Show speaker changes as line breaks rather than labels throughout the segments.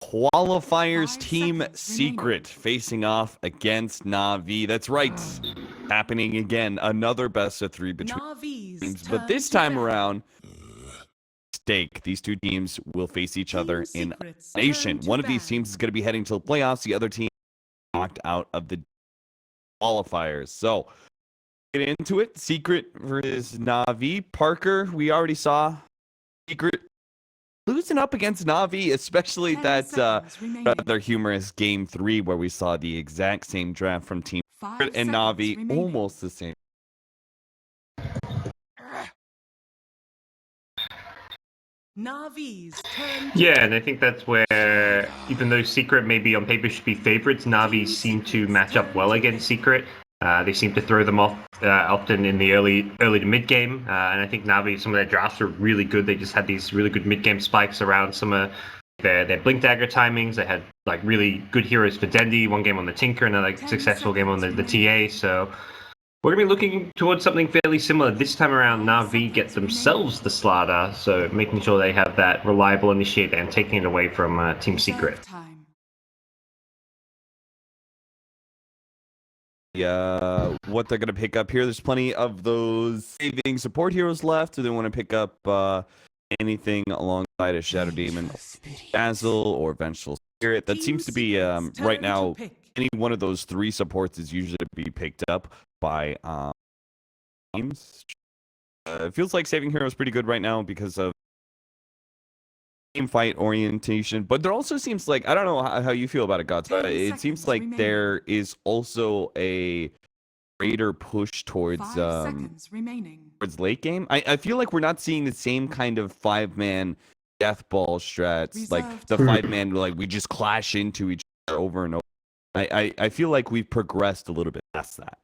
Qualifiers Team Secret facing off against Na'Vi. That's right. Happening again. Another best of 3 between teams. But this time around, stake. These two teams will face each other in Nation. One of these teams is going to be heading to the playoffs. The other team knocked out of the qualifiers. So, get into it. Secret versus Na'Vi. Parker, we already saw Secret losing up against Na'Vi, especially that rather humorous Game 3 where we saw the exact same draft from Team Secret and Na'Vi, almost the same.
Navi's turn.
Yeah, and I think that's where, even though Secret maybe on paper should be favorites, Na'Vi seem to match up well against Secret. They seem to throw them off often in the early to mid game, and I think Na'Vi, some of their drafts are really good. They just had these really good mid game spikes around some of their blink dagger timings. They had like really good heroes for Dendi, one game on the Tinker, and a successful game on the TA. So we're going to be looking towards something fairly similar. This time around, Na'Vi get themselves the Slardar, so making sure they have that reliable initiator and taking it away from Team Secret.
What they're going to pick up here, there's plenty of those saving support heroes left. Do they want to pick up anything alongside a Shadow Demon, Dazzle, or Vengeful Spirit? That seems to be, right now, any one of those 3 supports is usually to be picked up by teams. It feels like saving hero is pretty good right now because of team fight orientation, but there also seems like, I don't know how you feel about it, Gods, but it seems like there is also a greater push towards late game. I feel like we're not seeing the same kind of 5-man death ball strats, like the 5-man, like we just clash into each other over and over. I feel like we've progressed a little bit past that.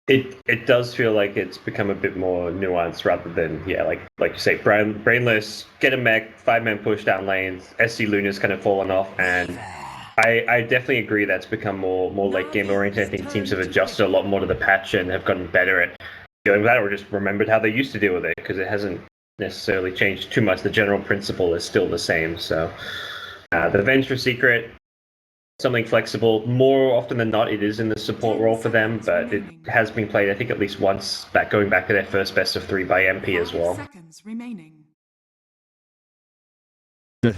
It does feel like it's become a bit more nuanced rather than, like you say, brainless, get a mech, 5-man push down lanes, SC Luna's kind of fallen off, and I definitely agree that's become more late game oriented. I think teams have adjusted a lot more to the patch and have gotten better at dealing with that, or just remembered how they used to deal with it, because it hasn't necessarily changed too much. The general principle is still the same. So the Venture Secret, something flexible. More often than not, it is in the support role for them, but it has been played, I think, at least once, going back to their first best of 3 by MP as well.
The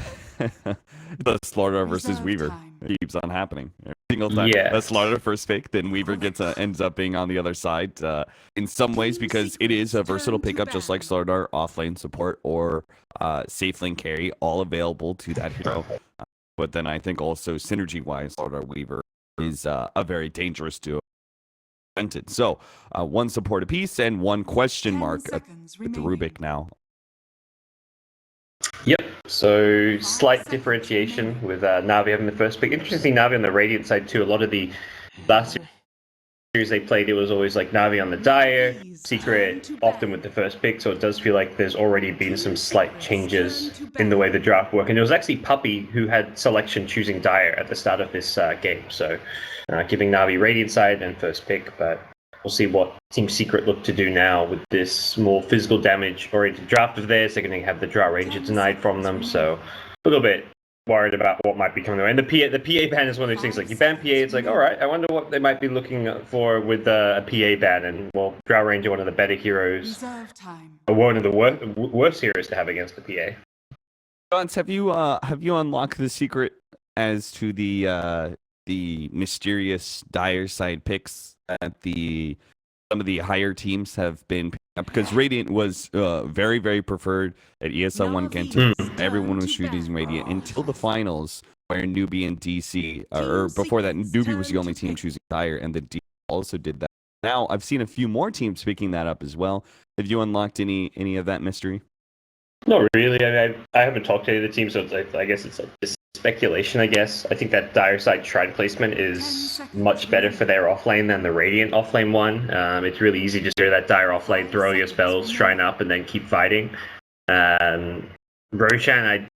Slardar versus Weaver keeps on happening every single time. Yeah, the Slardar first pick, then Weaver ends up being on the other side. In some ways, because it is a versatile pickup, just like Slardar, offlane support or safe lane carry, all available to that hero. But then I think also synergy-wise, Slardar Weaver is a very dangerous duo. So, 1 support apiece and 1 question mark with the Rubik now.
Yep, so slight differentiation with Na'Vi having the first pick. Interesting, Na'Vi on the Radiant side too. A lot of the last series they played, it was always like Na'Vi on the Dire, Secret often with the first pick, so it does feel like there's already been some slight changes in the way the draft worked. And it was actually Puppy who had selection choosing Dire at the start of this game, so giving Na'Vi Radiant side and first pick, but we'll see what Team Secret look to do now with this more physical damage oriented draft of theirs. They're going to have the Draw Ranger denied from them, so a little bit worried about what might be coming their way. And the PA ban is one of those things, like you ban PA, it's like, all right, I wonder what they might be looking for with a PA ban. And well, Draw Ranger, one of the better heroes, or one of the worst heroes to have against the PA.
Gons, have you unlocked the secret as to the mysterious Dire side picks that some of the higher teams have been picking up? Because Radiant was very, very preferred at ESL 1 Gen 2. Everyone was shooting Radiant until the finals, where Newbie and DC, or before that, Newbie was the only team choosing Dire, and the DC also did that. Now, I've seen a few more teams picking that up as well. Have you unlocked any of that mystery?
Not really. I haven't talked to any of the teams, so I guess it's just speculation, I guess. I think that Dire side Shrine placement is much better for their offlane than the Radiant offlane one. It's really easy just to do that Dire offlane, throw your spells, Shrine up, and then keep fighting. Roshan,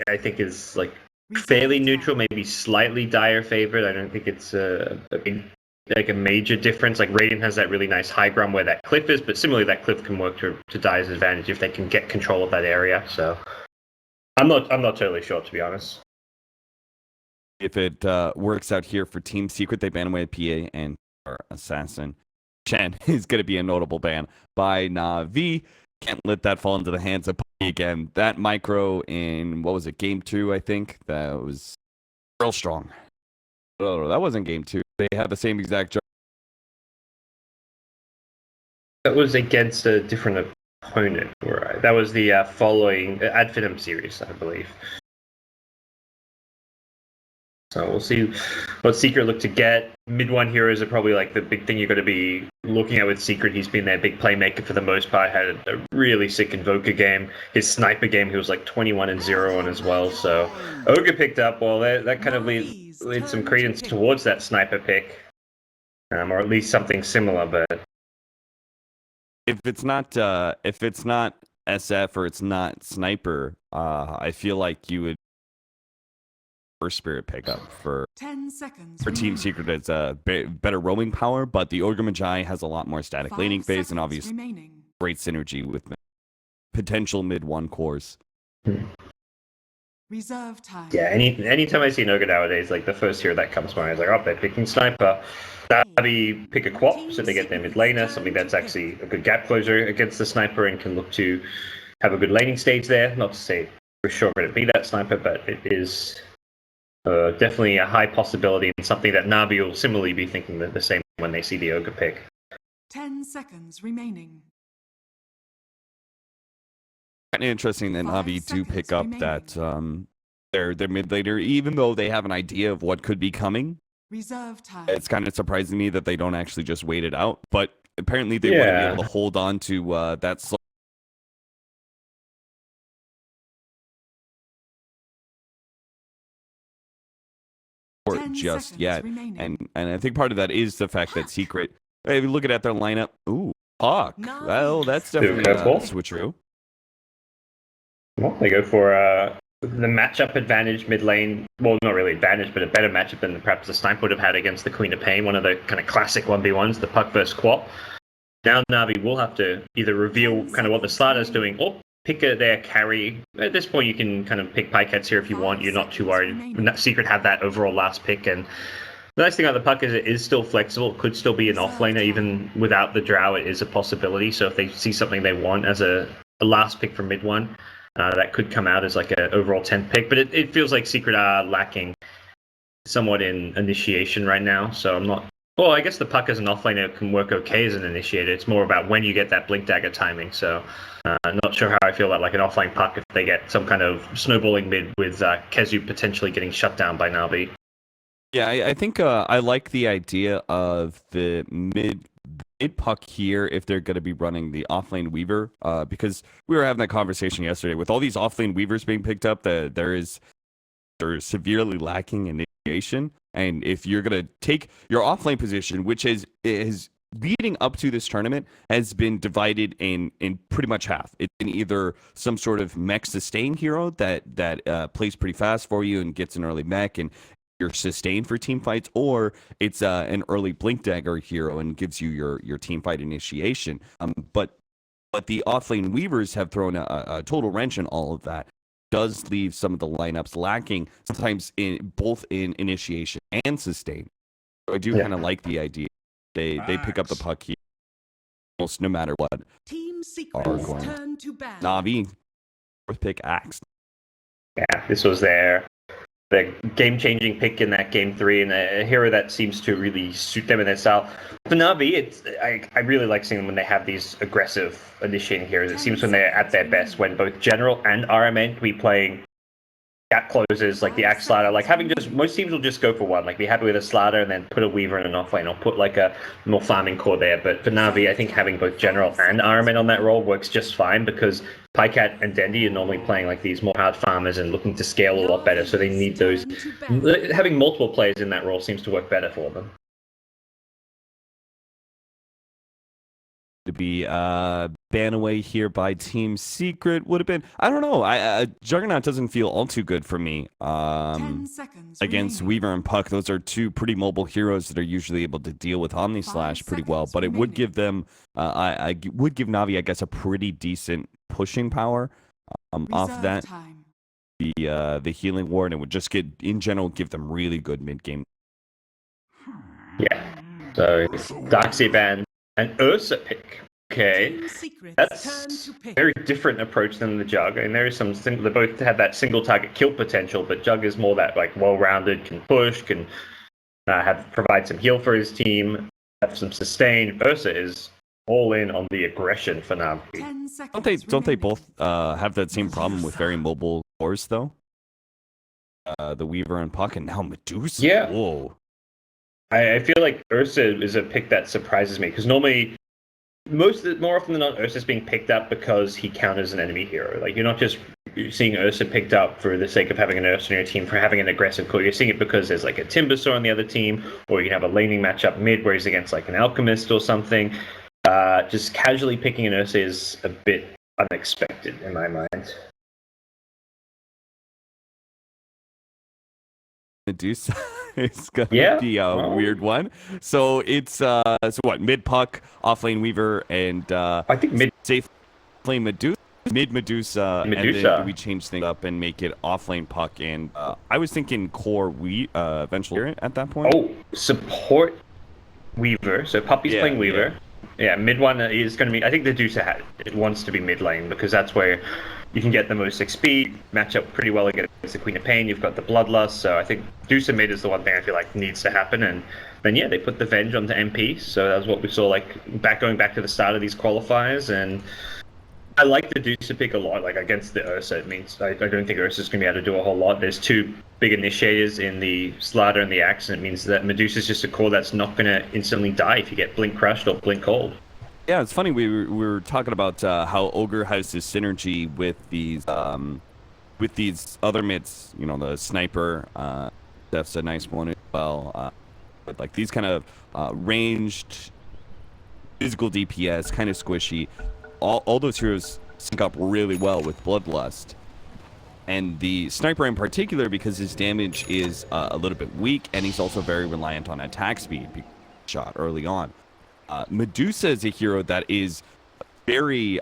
I think is like fairly neutral, maybe slightly Dire favorite. I don't think it's a major difference. Like Radiant has that really nice high ground where that cliff is, but similarly that cliff can work to Dire's advantage if they can get control of that area. So I'm not totally sure, to be honest.
if it works out here for Team Secret. They ban away PA and Assassin. Chen is going to be a notable ban by Na'Vi. Can't let that fall into the hands of Puppy again. That micro in, what was it, game 2, I think? That was real strong. Oh, that wasn't game 2. They had the same exact job.
That was against a different opponent, right? That was the following Ad Finum series, I believe. So we'll see what Secret look to get. Mid one heroes are probably like the big thing you've got to be looking at with Secret. He's been their big playmaker for the most part. Had a really sick Invoker game. His sniper game, he was like 21-0 on as well. So Ogre picked up. Well, that kind of leads some credence towards that sniper pick, or at least something similar. But
if it's not SF or it's not sniper, I feel like you would first spirit pickup for
10 seconds
for Team Secret. It's a better roaming power, but the Ogre Magi has a lot more static laning phase and obviously great synergy with potential mid one cores.
Reserve time.
Yeah, anytime I see an Ogre nowadays, like the first hero that comes to mind is like, oh, they're picking sniper. Na'Vi pick a Quap, so they get their mid laner, something that's actually a good gap closer against the sniper and can look to have a good laning stage there. Not to say for sure going to be that sniper, but it is definitely a high possibility and something that Na'Vi will similarly be thinking the same when they see the Ogre pick.
10 seconds remaining.
Kind of interesting that Na'Vi do pick up that their mid laner, even though they have an idea of what could be coming.
Reserve time.
It's kind of surprising me that they don't actually just wait it out, but apparently they want to be able to hold on to that slow just yet. And I think part of that is the fact that Secret, if you look at their lineup, ooh, Puck. Well, that's definitely a switcheroo.
Well, they go for the matchup advantage mid lane. Well, not really advantage, but a better matchup than perhaps the Snipe would have had against the Queen of Pain, one of the kind of classic 1v1s, the Puck versus Quap. Now Na'Vi will have to either reveal kind of what the Slatter's doing or pick their carry. At this point, you can kind of pick Pycats here if you want. You're not too worried. Secret have that overall last pick. And the nice thing about the Puck is it is still flexible. It could still be an offlaner. Even without the Drow, it is a possibility. So if they see something they want as a last pick from mid one, that could come out as like an overall 10th pick. But it feels like Secret are lacking somewhat in initiation right now. So I'm not... Well, I guess the Puck as an offlaner can work okay as an initiator. It's more about when you get that Blink Dagger timing. So I'm not sure how I feel about like an offline Puck if they get some kind of snowballing mid with Kezu potentially getting shut down by Na'Vi.
Yeah, I think I like the idea of the mid Puck here if they're going to be running the offlane Weaver, because we were having that conversation yesterday with all these offlane Weavers being picked up. They're severely lacking initiation, and if you're going to take your offlane position, which is leading up to this tournament, has been divided in pretty much half. It's in either some sort of mech sustain hero that plays pretty fast for you and gets an early mech and you're sustained for team fights, or it's an early Blink Dagger hero and gives you your team fight initiation. But the offlane Weavers have thrown a total wrench in all of that. Does leave some of the lineups lacking, sometimes in both in initiation and sustain. So I do kind of like the idea. They pick up the Puck here almost no matter what.
Team Secret's turn to ban.
Na'Vi, fourth pick Axe.
Yeah, this was their game-changing pick in that game 3, and a hero that seems to really suit them in their style. For Na'Vi, I really like seeing them when they have these aggressive initiating heroes. It seems when they're at their best, when both General and RMN can be playing gap closes like the Axe Slider. Like most teams will just go for one, like be happy with a Slider and then put a Weaver in an offlane or put like a more farming core there. But for Na'Vi, I think having both General and RMN on that role works just fine because Pycat and Dendi are normally playing like these more hard farmers and looking to scale a lot better, so they need those. Having multiple players in that role seems to work better for them.
To be ban away here by Team Secret would have been, I don't know, Juggernaut doesn't feel all too good for me against Weaver and Puck. Those are two pretty mobile heroes that are usually able to deal with Omni Slash pretty well, but it would give them I would give Na'Vi, I guess, a pretty decent pushing power off that. the healing ward, and would just in general give them really good mid game.
Yeah. So Darkseid ban and Ursa pick. Okay,
Team Secret's turn
that's
to
a
pick.
very different approach than the Jug. And there is some. They both have that single target kill potential, but Jug is more that like well-rounded, can push, can provide some heal for his team, have some sustain. Ursa is all in on the aggression for now.
10 seconds
Don't they
remaining.
both have that same problem with very mobile cores though? The Weaver and Puck, and now Medusa.
Yeah.
Whoa.
I feel like Ursa is a pick that surprises me because normally, more often than not, Ursa's being picked up because he counters an enemy hero. Like, you're not just seeing Ursa picked up for the sake of having an Ursa on your team, for having an aggressive core. You're seeing it because there's like a Timbersaw on the other team, or you can have a laning matchup mid where he's against like an Alchemist or something. Just casually picking an Ursa is a bit unexpected in my mind.
Medusa is gonna be a weird one. So it's so what, mid Puck, off lane Weaver, and
I think mid
safe lane Medusa, mid Medusa, and then do we change things up and make it off lane Puck? And I was thinking core eventually at that point.
Oh, support Weaver. So Puppy's playing Weaver. Yeah, mid one is going to be. I think the Medusa wants to be mid lane because that's where you can get the most XP, match up pretty well against the Queen of Pain. You've got the Bloodlust, so I think Medusa mid is the one thing I feel like needs to happen. And then they put the Venge onto MP, so that's what we saw like going back to the start of these qualifiers. And I like the Medusa pick a lot. Like against the Ursa, it means I don't think Ursa's going to be able to do a whole lot. There's two big initiators in the Slider and the Axe, and it means that Medusa's just a core that's not going to instantly die if you get Blink Crushed or Blink Cold.
Yeah, it's funny. We were talking about how Ogre has this synergy with these other mids. You know, the Sniper. That's a nice one as well. But like these kind of ranged physical DPS, kind of squishy. All those heroes sync up really well with Bloodlust. And the Sniper in particular, because his damage is a little bit weak, and he's also very reliant on attack speed, shot early on. Medusa is a hero that is very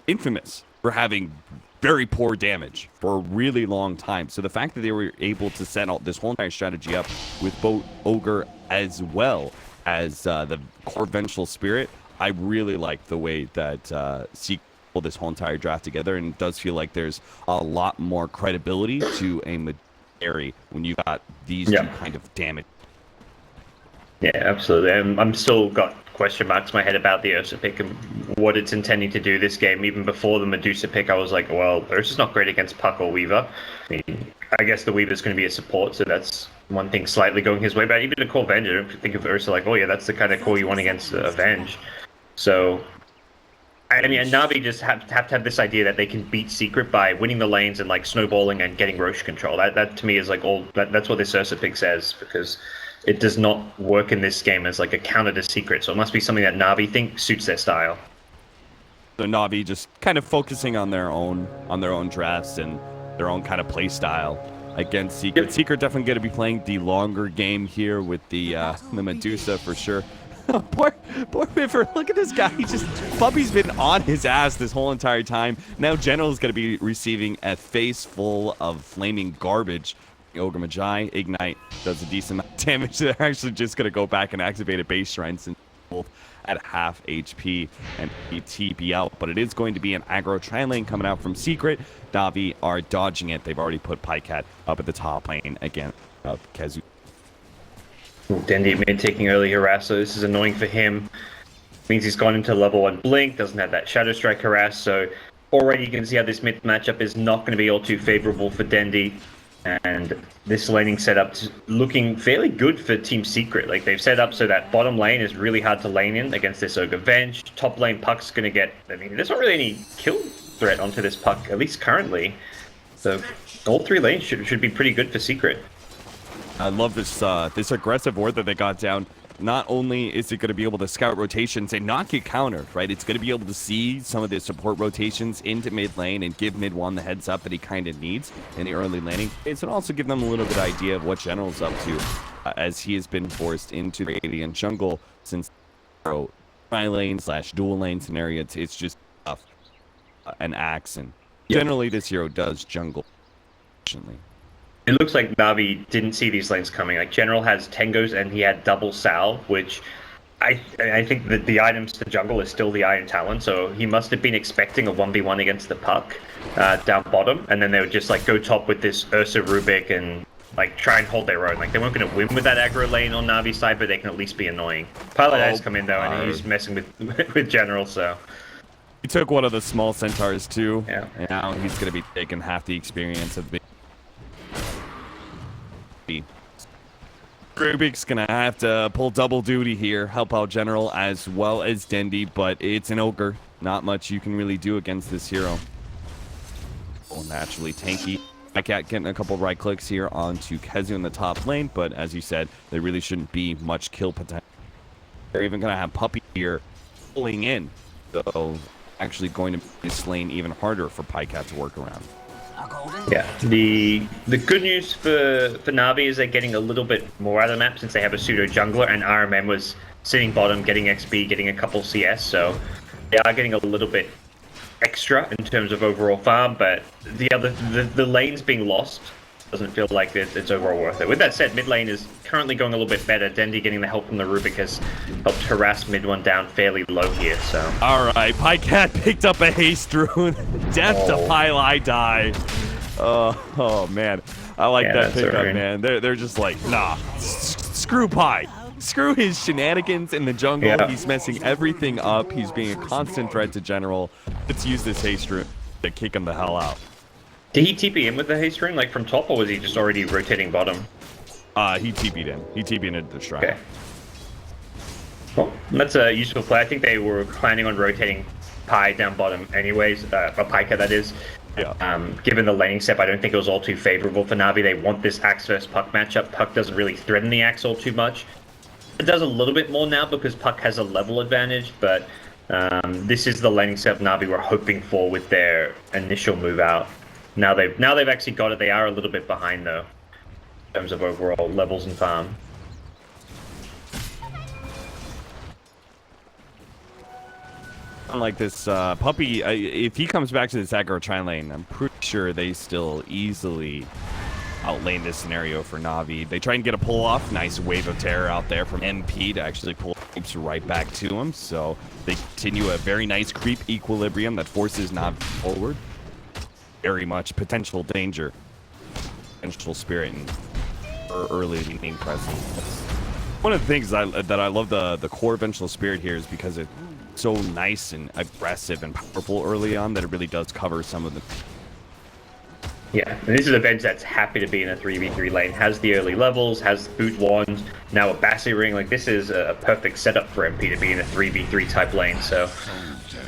infamous for having very poor damage for a really long time. So the fact that they were able to set out this whole entire strategy up with both Ogre as well as the core Vengeful Spirit, I really like the way that Seek pulled this whole entire draft together, and it does feel like there's a lot more credibility to a Medusa when you got these two kind of damage.
Yeah, absolutely. I'm still got question marks in my head about the Ursa pick and what it's intending to do this game. Even before the Medusa pick, I was like, well, Ursa's not great against Puck or Weaver. I mean, I guess the Weaver's going to be a support, so that's one thing slightly going his way. But even to call Venge, I don't think of Ursa like, oh yeah, that's the kind of core you want against Venge. So, I mean, and Na'Vi just have to have this idea that they can beat Secret by winning the lanes and like snowballing and getting Roche control. That to me is like that's what this Ursa pick says, because it does not work in this game as like a counter to Secret, so it must be something that Na'Vi think suits their style.
So Na'Vi just kind of focusing on their own drafts and their own kind of play style against Secret. Yep. Secret definitely going to be playing the longer game here with the Medusa for sure. poor Biffer, look at this guy. Puppy's been on his ass this whole entire time. Now General's going to be receiving a face full of flaming garbage. Ogre Magi, Ignite does a decent amount of damage. They're actually just going to go back and activate a base shrine since both at half HP and TP out. But it is going to be an aggro tri-lane coming out from Secret. Na'Vi are dodging it. They've already put Pycat up at the top lane again. Kazu.
Dendi mid taking early harass, so this is annoying for him. Means he's gone into level 1 Blink, doesn't have that Shadow Strike harass, so already you can see how this mid matchup is not going to be all too favorable for Dendi. And this laning setup's looking fairly good for Team Secret. Like, they've set up so that bottom lane is really hard to lane in against this Ogre Venge. Top lane Puck's going to get... I mean, there's not really any kill threat onto this Puck, at least currently. So all three lanes should be pretty good for Secret.
I love this this aggressive ward that they got down. Not only is it going to be able to scout rotations and not get countered, right? It's going to be able to see some of the support rotations into mid lane and give mid one the heads up that he kind of needs in the early laning. It's going to also give them a little bit idea of what General's up to as he has been forced into the Radiant jungle since tri-lane / dual lane scenario. It's just tough. An Axe and Generally, this hero does jungle efficiently.
It looks like Navi didn't see these lanes coming. Like General has Tengos and he had double salve, which I think that the items to jungle is still the Iron Talon, so he must have been expecting a 1v1 against the Puck down bottom, and then they would just like go top with this Ursa Rubik and like try and hold their own. Like they weren't going to win with that aggro lane on Navi's side, but they can at least be annoying. Pilot has come in though, and he's messing with General, so.
He took one of the small centaurs too,
Yeah.
and now he's going to be taking half the experience of being. Rubik's gonna have to pull double duty here, help out General as well as Dendi, but it's an ogre. Not much you can really do against this hero. Well, naturally tanky. Cat getting a couple right clicks here onto Kezu in the top lane, but as you said, there really shouldn't be much kill potential. They're even gonna have Puppy here pulling in, so actually going to make this lane even harder for Cat to work around.
Yeah, the good news for Navi is they're getting a little bit more out of the map since they have a pseudo jungler, and RMM was sitting bottom, getting XP, getting a couple CS, so they are getting a little bit extra in terms of overall farm. But the lanes being lost doesn't feel like it's overall worth it. With that said, mid lane is currently going a little bit better. Dendi getting the help from the Rubik has helped harass mid one down fairly low here. So
all right, Cat picked up a haste rune. Death to Pylai die. Oh man, I like that pickup,
right.
man. They're just like, nah, screw Pi. Screw his shenanigans in the jungle.
Yeah.
He's messing everything up. He's being a constant threat to General. Let's use this haste rune to kick him the hell out.
Did he TP in with the haste rune like from top, or was he just already rotating bottom?
He TP'd in. He TP'd into the shrine.
Okay. Well, that's a useful play. I think they were planning on rotating Pi down bottom anyways, Pika that is.
Yeah.
Given the laning step, I don't think it was all too favorable for Navi. They want this Axe versus Puck matchup. Puck doesn't really threaten the Axe all too much. It does a little bit more now because Puck has a level advantage, but this is the laning step Navi were hoping for with their initial move out. Now they've actually got it. They are a little bit behind though, in terms of overall levels and farm.
Unlike this Puppy, if he comes back to this aggro tri lane, I'm pretty sure they still easily outlane this scenario for Navi. They try and get a pull off. Nice wave of terror out there from MP to actually pull creeps right back to him. So they continue a very nice creep equilibrium that forces Navi forward. Very much potential danger. Potential spirit and early leaning presence. One of the things that I love the core Vengeful Spirit here is because it's so nice and aggressive and powerful early on that it really does cover some of the.
Yeah, and this is a bench that's happy to be in a 3v3 lane. Has the early levels, has boot wand, now a Bassi ring. Like this is a perfect setup for MP to be in a 3v3 type lane. So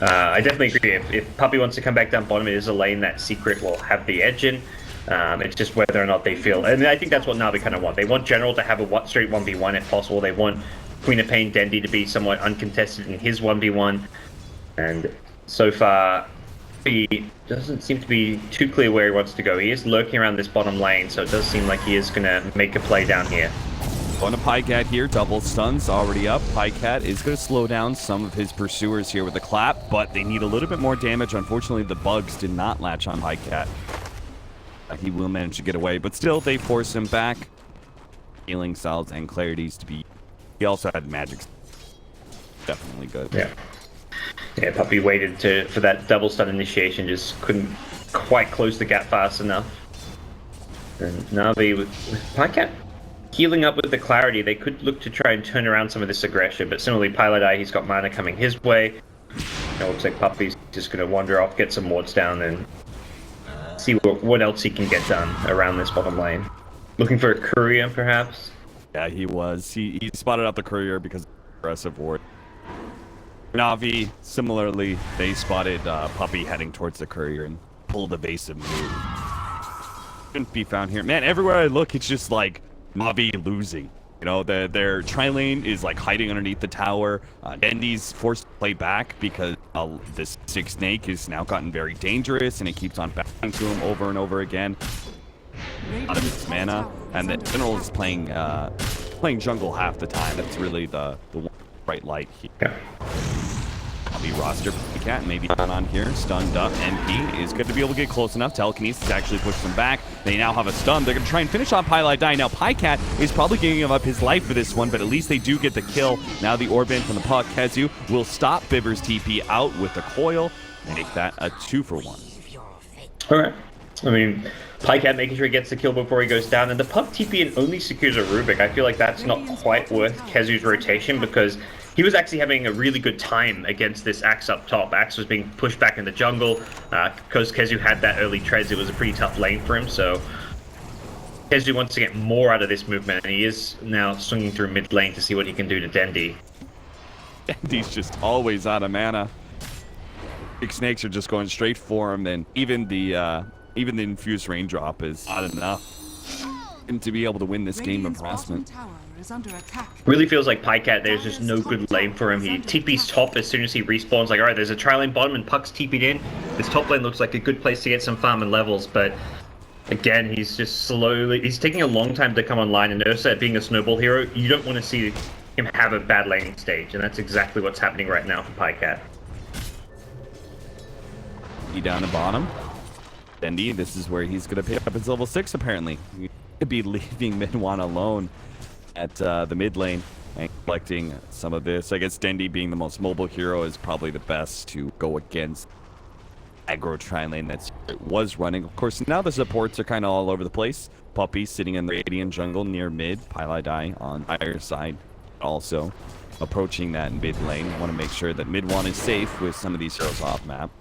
I definitely agree. If Puppy wants to come back down bottom, it is a lane that Secret will have the edge in. It's just whether or not they feel, and I think that's what Navi kind of want. They want General to have a straight 1v1 if possible. They want Queen of Pain Dendi to be somewhat uncontested in his 1v1. And so far, he doesn't seem to be too clear where he wants to go. He is lurking around this bottom lane, so it does seem like he is going to make a play down here.
On a Cat here, double stuns already up. Cat is going to slow down some of his pursuers here with the clap, but they need a little bit more damage. Unfortunately, the bugs did not latch on Cat. He will manage to get away, but still they force him back. Healing salves and clarities to be. He also had magic. Definitely good.
Yeah. Yeah, Puppy waited for that double stun initiation, just couldn't quite close the gap fast enough. And Navi with Cat healing up with the clarity, they could look to try and turn around some of this aggression, but similarly Pilot he's got mana coming his way. It looks like Puppy's just going to wander off, get some wards down, and see what else he can get done around this bottom lane. Looking for a courier, perhaps?
Yeah, he was. He spotted out the courier because of aggressive ward. Navi, similarly, they spotted Puppy heading towards the courier and pulled evasive move. Couldn't be found here. Man, everywhere I look, it's just like Navi losing. You know, their tri-lane is like hiding underneath the tower. Dendi's forced to play back because this Six Snake has now gotten very dangerous and it keeps on backing to him over and over again. Out of his mana, and the General is playing jungle half the time. That's really the one bright light here.
Yeah.
Navi roster Pycat maybe on here. Stunned up. NP is going to be able to get close enough. Telekinesis actually push them back. They now have a stun. They're going to try and finish on Pylai. Now Pycat is probably giving up his life for this one, but at least they do get the kill. Now the Orban from the puck. Kezu will stop Bibber's TP out with the coil and make that a 2-for-1.
Alright. I mean, Pycat making sure he gets the kill before he goes down, and the puck TP and only secures a Rubik. I feel like that's not quite worth Kezu's rotation because he was actually having a really good time against this Axe up top. Axe was being pushed back in the jungle. Because Kezu had that early treads, it was a pretty tough lane for him, so Kezu wants to get more out of this movement, and he is now swinging through mid lane to see what he can do to Dendi.
Dendi's just always out of mana. Big snakes are just going straight for him, and even the infused raindrop is not enough and to be able to win this game of harassment.
Really feels like Pycat, there's just no good lane for him. He TP's top as soon as he respawns, like, alright, there's a tri-lane bottom and Puck's TP'd in. This top lane looks like a good place to get some farm and levels, but again, he's just slowly, he's taking a long time to come online, and Ursa being a snowball hero, you don't want to see him have a bad laning stage, and that's exactly what's happening right now for Pycat.
He down the bottom. Dendi, this is where he's going to pick up his level 6 apparently. He could be leaving Midwan alone at the mid lane and collecting some of this. I guess Dendi being the most mobile hero is probably the best to go against aggro tri-lane that was running. Of course, now the supports are kind of all over the place. Puppy sitting in the Radiant jungle near mid. Pylai on either side also approaching that mid lane. Want to make sure that Midwan is safe with some of these heroes off map.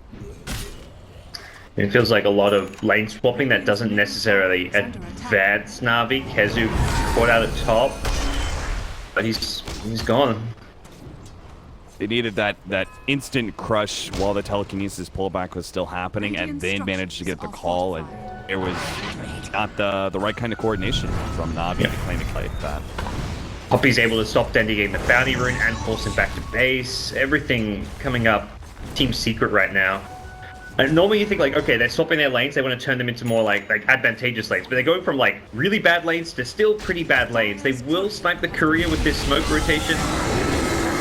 It feels like a lot of lane swapping that doesn't necessarily advance Na'Vi. Kezu caught out at top, but he's gone.
They needed that instant crush while the telekinesis pullback was still happening, and they managed to get the call, and it was not the right kind of coordination from Na'Vi to claim to play that.
Puppy's able to stop Dendi getting the bounty rune and force him back to base. Everything coming up Team Secret right now. And normally you think like, okay, they're swapping their lanes, they want to turn them into more like advantageous lanes, but they're going from like really bad lanes to still pretty bad lanes. They will snipe the courier with this smoke rotation.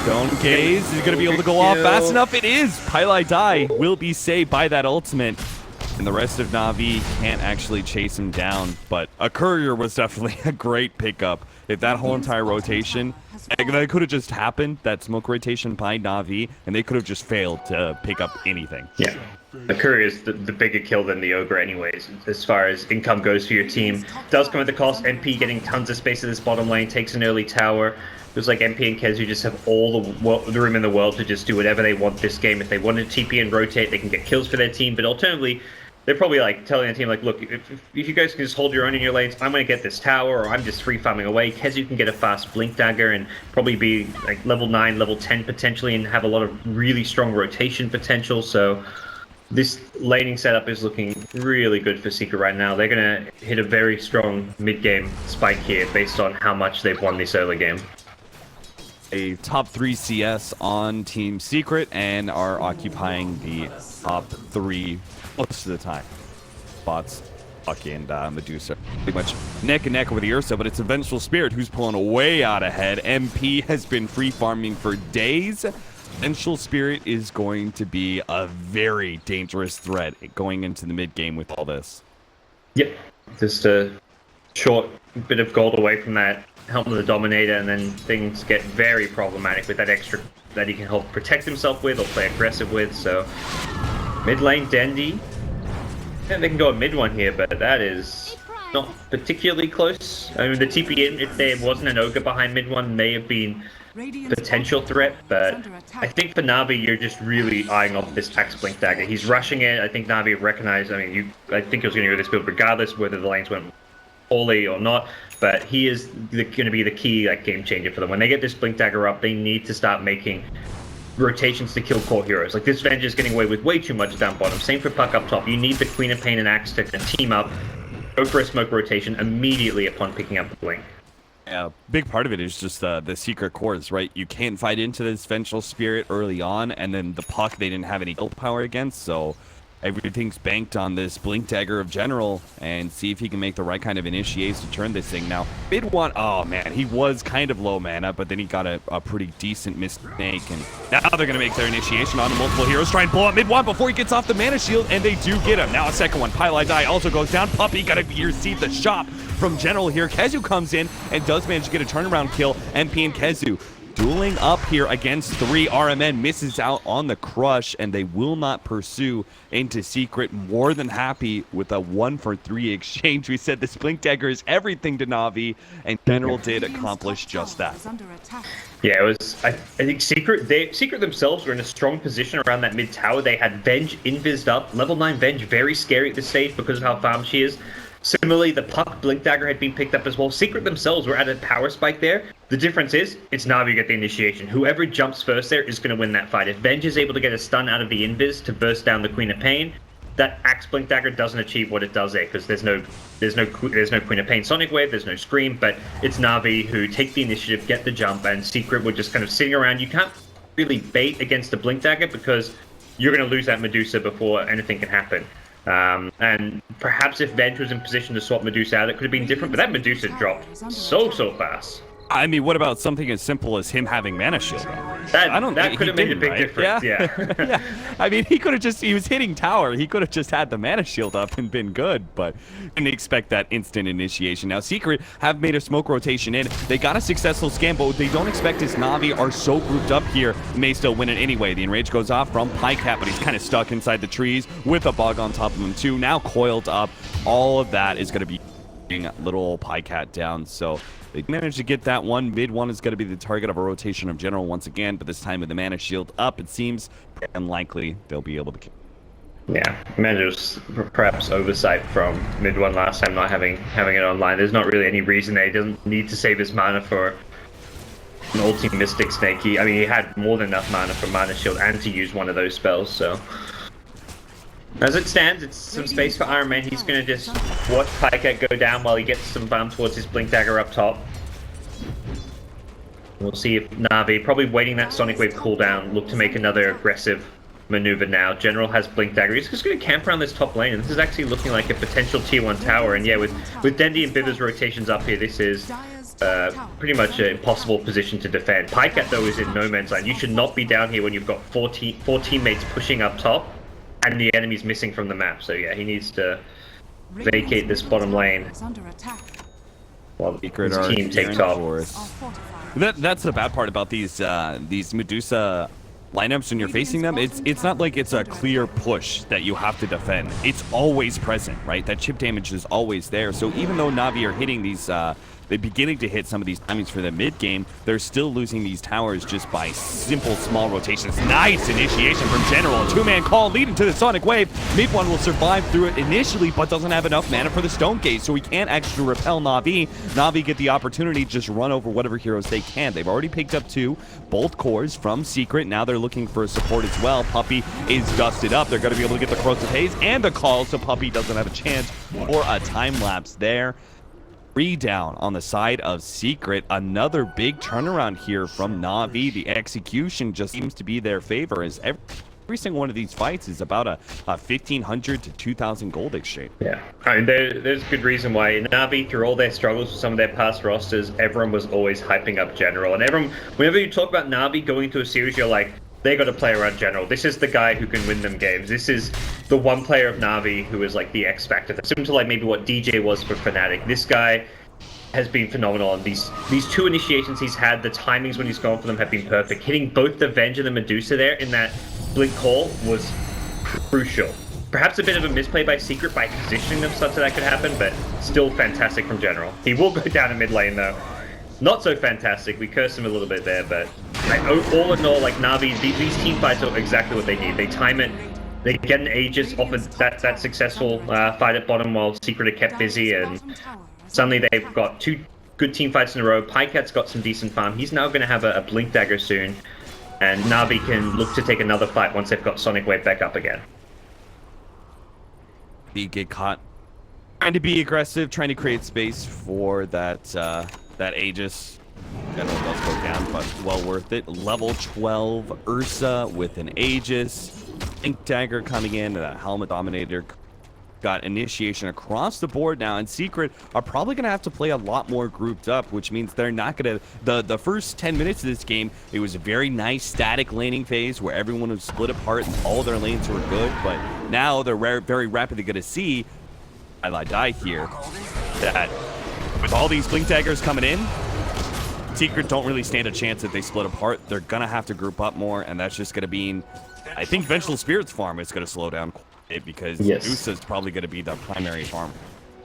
Stone Gaze is going to be able to go off fast enough. It is! Pylai will be saved by that ultimate. And the rest of Na'Vi can't actually chase him down, but a courier was definitely a great pickup. If that whole entire rotation, that could have just happened, that smoke rotation by Na'Vi, and they could have just failed to pick up anything.
Yeah. The courier is the bigger kill than the ogre anyways, as far as income goes for your team. Does come at the cost. MP getting tons of space in this bottom lane, takes an early tower. Feels like MP and Kezu just have all the room in the world to just do whatever they want this game. If they want to TP and rotate, they can get kills for their team, but alternatively, they're probably like telling their team like, look, if you guys can just hold your own in your lanes, I'm going to get this tower, or I'm just free farming away. Kezu can get a fast blink dagger and probably be like level 9, level 10 potentially, and have a lot of really strong rotation potential. So this laning setup is looking really good for Secret right now. They're going to hit a very strong mid-game spike here based on how much they've won this early game.
A top 3 CS on Team Secret and are occupying the top 3 most of the time. Bots, Bucky, and Medusa pretty much neck and neck with the Ursa, but it's a Vengeful Spirit who's pulling way out ahead. MP has been free farming for days. Vengeful Spirit is going to be a very dangerous threat going into the mid game with all this.
Yep, just a short bit of gold away from that Helm of the Dominator, and then things get very problematic with that extra that he can help protect himself with or play aggressive with. So mid lane Dendi, and they can go a mid one here, but that is not particularly close. I mean, the TP in, if there wasn't an ogre behind mid one, may have been potential threat, but I think for Na'Vi, you're just really eyeing off this Axe Blink Dagger. He's rushing it. I think Na'Vi recognized, I mean, I think he was going to go this build regardless whether the lanes went poorly or not, but he is going to be the key game changer for them. When they get this Blink Dagger up, they need to start making rotations to kill core heroes. Like, this Venge is getting away with way too much down bottom. Same for Puck up top. You need the Queen of Pain and Axe to team up, go for a smoke rotation immediately upon picking up the Blink.
Yeah, big part of it is just the secret cores, right? You can't fight into this Vengeful Spirit early on, and then the Puck they didn't have any ult power against, so everything's banked on this Blink Dagger of General and see if he can make the right kind of initiates to turn this thing. Now, mid one, oh man, he was kind of low mana, but then he got a pretty decent mistake, and now they're going to make their initiation on the multiple heroes, try and blow up mid one before he gets off the mana shield, and they do get him. Now a second one, Pylai Die also goes down. Puppey got to receive the shot from General here. Kezu comes in and does manage to get a turnaround kill. MP and Kezu dueling up here against 3. RMN misses out on the crush, and they will not pursue into Secret. More than happy with a 1-for-3 exchange. We said this Blink Dagger is everything to Na'Vi, and General did accomplish just that.
Yeah, it was. I think Secret themselves were in a strong position around that mid tower. They had Venge invised up. Level 9 Venge, very scary at this stage because of how farmed she is. Similarly, the Puck Blink Dagger had been picked up as well. Secret themselves were at a power spike there. The difference is, it's Na'Vi who get the initiation. Whoever jumps first there is going to win that fight. If Venge is able to get a stun out of the invis to burst down the Queen of Pain, that Axe Blink Dagger doesn't achieve what it does there because there's no Queen of Pain Sonic Wave, there's no Scream, but it's Na'Vi who take the initiative, get the jump, and Secret were just kind of sitting around. You can't really bait against the Blink Dagger because you're going to lose that Medusa before anything can happen. And perhaps if Venge was in position to swap Medusa out, it could have been different, but that Medusa dropped so fast.
I mean, what about something as simple as him having mana shield?
That could have made a big difference. Yeah.
Yeah. I mean, he was hitting tower. He could have just had the mana shield up and been good, but didn't expect that instant initiation. Now, Secret have made a smoke rotation in. They got a successful scan, but what they don't expect is Na'Vi are so grouped up here, may still win it anyway. The enrage goes off from Pycat, but he's kind of stuck inside the trees with a bug on top of him too. Now coiled up. All of that is going to be little old Pycat down, so they managed to get that one. Mid one is going to be the target of a rotation of General once again, but this time with the mana shield up, it seems unlikely they'll be able to kill.
Yeah, maybe it was perhaps oversight from mid one last time not having it online. There's not really any reason that he doesn't need to save his mana for an ulti Mystic Snake. I mean, he had more than enough mana for mana shield and to use one of those spells, so as it stands, it's some space for Iron Man. He's going to just watch Pycat go down while he gets some farm towards his Blink Dagger up top. We'll see if Na'Vi, probably waiting that Sonic Wave cooldown, look to make another aggressive maneuver now. General has Blink Dagger. He's just going to camp around this top lane, and this is actually looking like a potential tier 1 tower. And yeah, with Dendi and Biva's rotations up here, this is pretty much an impossible position to defend. Pycat, though, is in no man's land. You should not be down here when you've got four teammates pushing up top, and the enemy's missing from the map. So yeah, he needs to vacate this bottom lane while his team takes off.
That's the bad part about these Medusa lineups when you're facing them. It's not like it's a clear push that you have to defend. It's always present, right? That chip damage is always there. So even though Na'Vi are hitting these they're beginning to hit some of these timings for the mid game, they're still losing these towers just by simple small rotations. Nice initiation from General. A two-man call leading to the Sonic Wave. Mid one will survive through it initially, but doesn't have enough mana for the Stone Gate, so he can't actually repel Na'Vi. Na'Vi get the opportunity to just run over whatever heroes they can. They've already picked up both cores from Secret. Now they're looking for support as well. Puppey is dusted up. They're going to be able to get the Corrosive Haze and the call, so Puppey doesn't have a chance for a time lapse there. 3 down on the side of Secret. Another big turnaround here from Na'Vi. The execution just seems to be their favor, as every single one of these fights is about a 1,500 to 2,000 gold exchange.
Yeah, I mean, there's good reason why Na'Vi, through all their struggles with some of their past rosters, everyone was always hyping up General. And everyone, whenever you talk about Na'Vi going into a series, you're like, they got to play around General. This is the guy who can win them games. This is the one player of Na'Vi who is like the X factor, similar to like maybe what DJ was for Fnatic. This guy has been phenomenal on these 2 initiations he's had. The timings when he's gone for them have been perfect. Hitting both the Venge and the Medusa there in that blink call was crucial. Perhaps a bit of a misplay by Secret by positioning them such that that could happen, but still fantastic from General. He will go down in mid lane though. Not so fantastic. We cursed him a little bit there, but all in all, like Na'Vi, these team fights are exactly what they need. They time it. They get an Aegis off of that successful fight at bottom while Secret are kept busy, and suddenly they've got 2 good team fights in a row. Pycat's got some decent farm. He's now going to have a Blink Dagger soon, and Na'Vi can look to take another fight once they've got Sonic Wave back up again.
He get caught trying to be aggressive, trying to create space for that Aegis. General does go down, but well worth it. Level 12 Ursa with an Aegis. Ink Dagger coming in, Helmet Dominator. Got initiation across the board now, and Secret are probably going to have to play a lot more grouped up, which means they're not going to... The first 10 minutes of this game, it was a very nice static laning phase where everyone was split apart and all their lanes were good, but now they're very rapidly going to see, I die here, that with all these Blink Daggers coming in, Secret don't really stand a chance if they split apart. They're going to have to group up more, and that's just going to mean... I think Vengeful Spirit's farm is going to slow down because Natus is probably going to be the primary farm.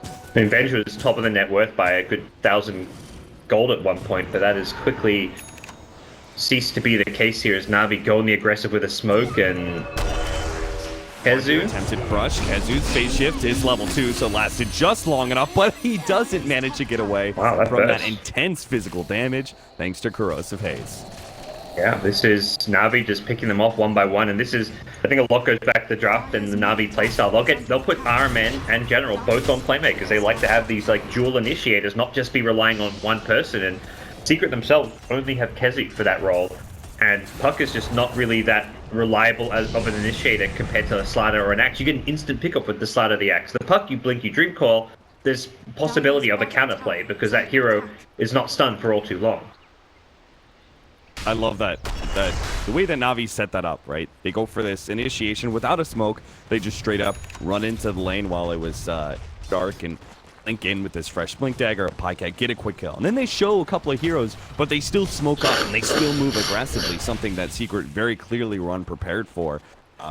I mean, Venge was top of the net worth by a good 1,000 gold at one point, but that has quickly ceased to be the case here as Na'Vi going the aggressive with a smoke, and Kezu
attempted crush. Kezu's phase shift is level 2, so lasted just long enough, but he doesn't manage to get away from that intense physical damage thanks to Corrosive Haze.
Yeah, this is Na'Vi just picking them off one by one, and this is, I think a lot goes back to the draft and the Na'Vi playstyle. They'll put RMN and General both on playmakers. They like to have these like dual initiators, not just be relying on one person, and Secret themselves only have Kezu for that role. And Puck is just not really that reliable of an initiator compared to a Slider or an Axe. You get an instant pickup with the Slider or the Axe. The Puck, you blink, you Dream Call, there's possibility of a counterplay because that hero is not stunned for all too long.
I love that the way that Na'Vi set that up, right? They go for this initiation without a smoke. They just straight up run into the lane while it was dark and link in with this fresh Blink Dagger, a Pycat, get a quick kill. And then they show a couple of heroes, but they still smoke up and they still move aggressively, something that Secret very clearly were unprepared for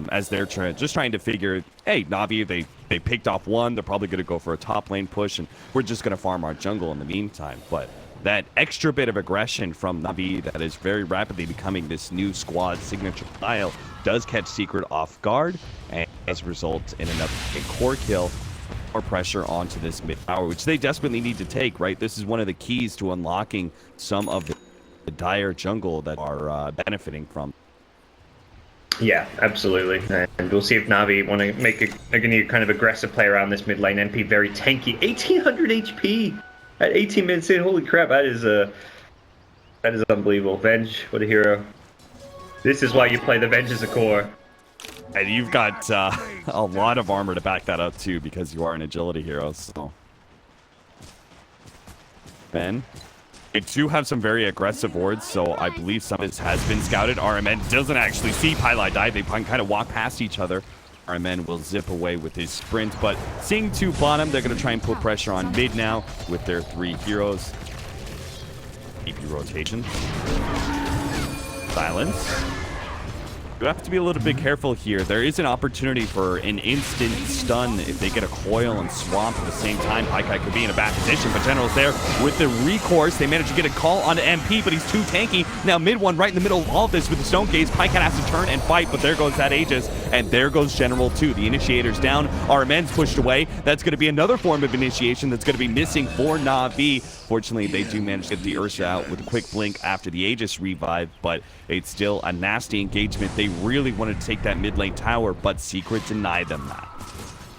as they're just trying to figure, hey, Na'Vi, they picked off one, they're probably going to go for a top lane push, and we're just going to farm our jungle in the meantime. But that extra bit of aggression from Na'Vi that is very rapidly becoming this new squad signature style does catch Secret off guard, and as a result in another core kill, more pressure onto this mid tower, which they desperately need to take, right? This is one of the keys to unlocking some of the dire jungle that are benefiting from.
Yeah, absolutely. And we'll see if Na'Vi want to make a kind of aggressive play around this mid lane. MP very tanky, 1800 HP at 18 minutes in. Holy crap, that is unbelievable. Venge, what a hero. This is why you play the Venge as a core.
And you've got a lot of armor to back that up too, because you are an agility hero. So, Ben, they do have some very aggressive wards, so I believe some of this has been scouted. RMN doesn't actually see Pylai die. They kind of walk past each other. RMN will zip away with his sprint, but seeing to bottom, they're going to try and put pressure on mid now with their 3 heroes. EP rotation. Silence. You have to be a little bit careful here. There is an opportunity for an instant stun if they get a coil and swamp at the same time. Pykai could be in a bad position, but General's there with the recourse. They managed to get a call on MP, but he's too tanky. Now mid one right in the middle of all of this with the Stone Gaze. Pykai has to turn and fight, but there goes that Aegis, and there goes General too. The initiator's down. RMN's pushed away. That's going to be another form of initiation that's going to be missing for Na'Vi. Fortunately, they do manage to get the Ursa out with a quick blink after the Aegis revive, but it's still a nasty engagement. They really wanted to take that mid lane tower, but Secret denied them that.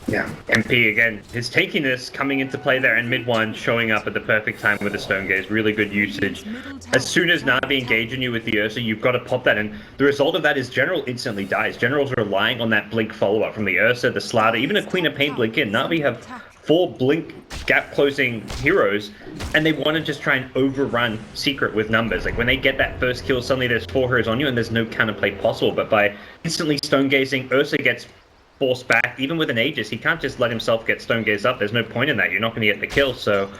Yeah, MP again, his tankiness coming into play there, and mid one showing up at the perfect time with the Stone Gaze. Really good usage. As soon as Na'Vi engage in you with the Ursa, you've got to pop that, and the result of that is General instantly dies. General's relying on that blink follow-up from the Ursa, the Slaughter, even a Queen of Pain blink in. Na'Vi have 4 blink gap-closing heroes, and they want to just try and overrun Secret with numbers. Like, when they get that first kill, suddenly there's 4 heroes on you, and there's no counterplay possible. But by instantly Stone Gazing, Ursa gets forced back. Even with an Aegis, he can't just let himself get Stone Gazed up. There's no point in that. You're not going to get the kill, so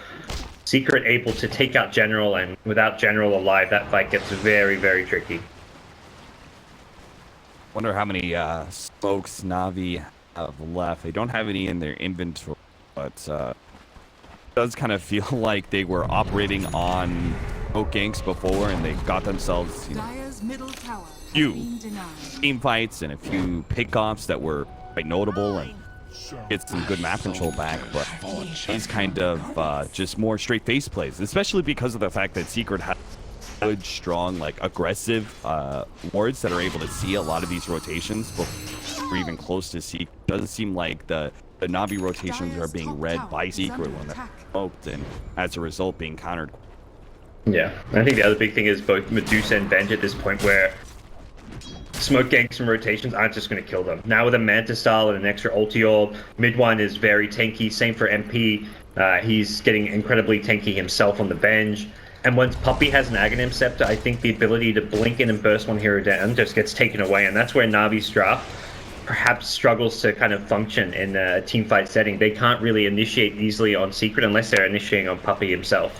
Secret able to take out General, and without General alive, that fight gets very, very tricky.
Wonder how many smokes Na'Vi have left. They don't have any in their inventory, but it does kind of feel like they were operating on smoke ganks before, and they got themselves, you know, few team fights and a few pickoffs that were quite notable and get some good map control back, but these kind of just more straight face plays, especially because of the fact that Secret has good, strong, like aggressive wards that are able to see a lot of these rotations before even close to Secret. It doesn't seem like the Na'Vi rotations are being read by Secret when they're smoked, and as a result being countered.
Yeah, I think the other big thing is both Medusa and Venge at this point, where smoke ganks and rotations aren't just going to kill them. Now with a Manta style and an extra ulti orb, mid one is very tanky. Same for MP. He's getting incredibly tanky himself on the bench. And once Puppey has an Aghanim Scepter, I think the ability to blink in and burst one hero down just gets taken away. And that's where Navi's draft perhaps struggles to kind of function in a teamfight setting. They can't really initiate easily on Secret unless they're initiating on Puppey himself.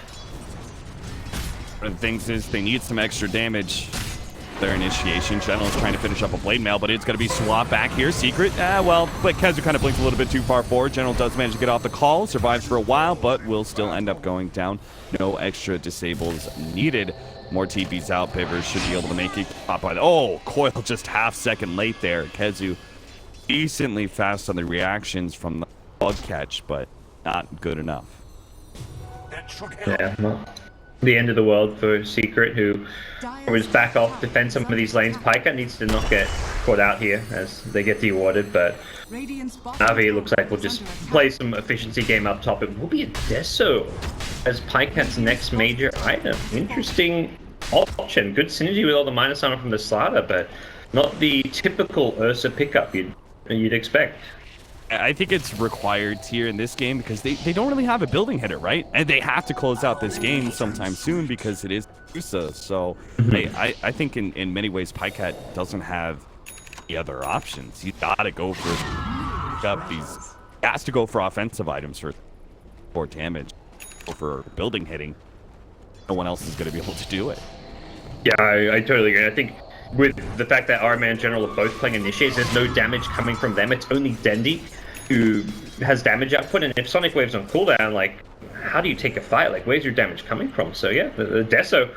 One of the things is they need some extra damage. Their initiation. General's trying to finish up a blade mail, but it's going to be swapped back here. Secret, well, but Kezu kind of blinked a little bit too far forward. General does manage to get off the call, survives for a while, but will still end up going down. No extra disables needed. More TPs out. Pivers should be able to make it. Oh, Coil just half second late there. Kezu decently fast on the reactions from the bug catch, but not good enough.
Yeah, not the end of the world for Secret, who was back off, defend some of these lanes. Pika needs to not get caught out here as they get dewarded, but Navi looks like we'll just play some efficiency game up top. It will be a Deso as Pikat's next major item. Interesting option. Good synergy with all the minus armor from the Slaughter, but not the typical Ursa pickup you'd expect.
I think it's required here in this game because they don't really have a building hitter, right? And they have to close out this game sometime soon because it is Ursa. So I think in many ways Pikat doesn't have the other options. You gotta go for up these. Has to go for offensive items for damage or for building hitting. No one else is going to be able to do it.
Yeah, I totally agree. I think with the fact that Arma and General are both playing initiates, there's no damage coming from them. It's only Dendi who has damage output, and if Sonic Wave's on cooldown, like, how do you take a fight? Like, where's your damage coming from? So yeah, the Deso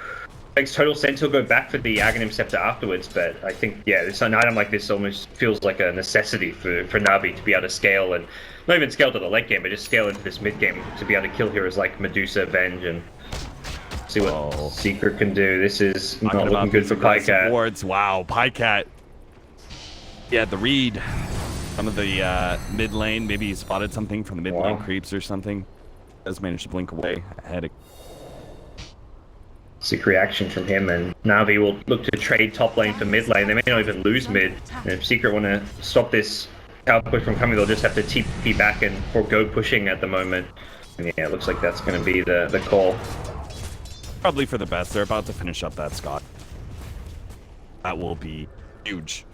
makes total sense. He'll go back for the Aghanim Scepter afterwards, but I think, yeah, an item like this almost feels like a necessity for Navi to be able to scale, and not even scale to the late game, but just scale into this mid game to be able to kill heroes like Medusa, Venge, and see what Secret can do. This is not looking good for Pycat.
Wow, Pycat. Yeah, the read. Some of the mid lane, maybe he spotted something from the mid lane creeps or something. Does manage to blink away ahead.
Sick reaction from him, and Navi will look to trade top lane for mid lane. They may not even lose mid. And if Secret want to stop this tower push from coming, they'll just have to TP back and forego pushing at the moment. And yeah, it looks like that's going to be the call.
Probably for the best. They're about to finish up that Scott. That will be huge.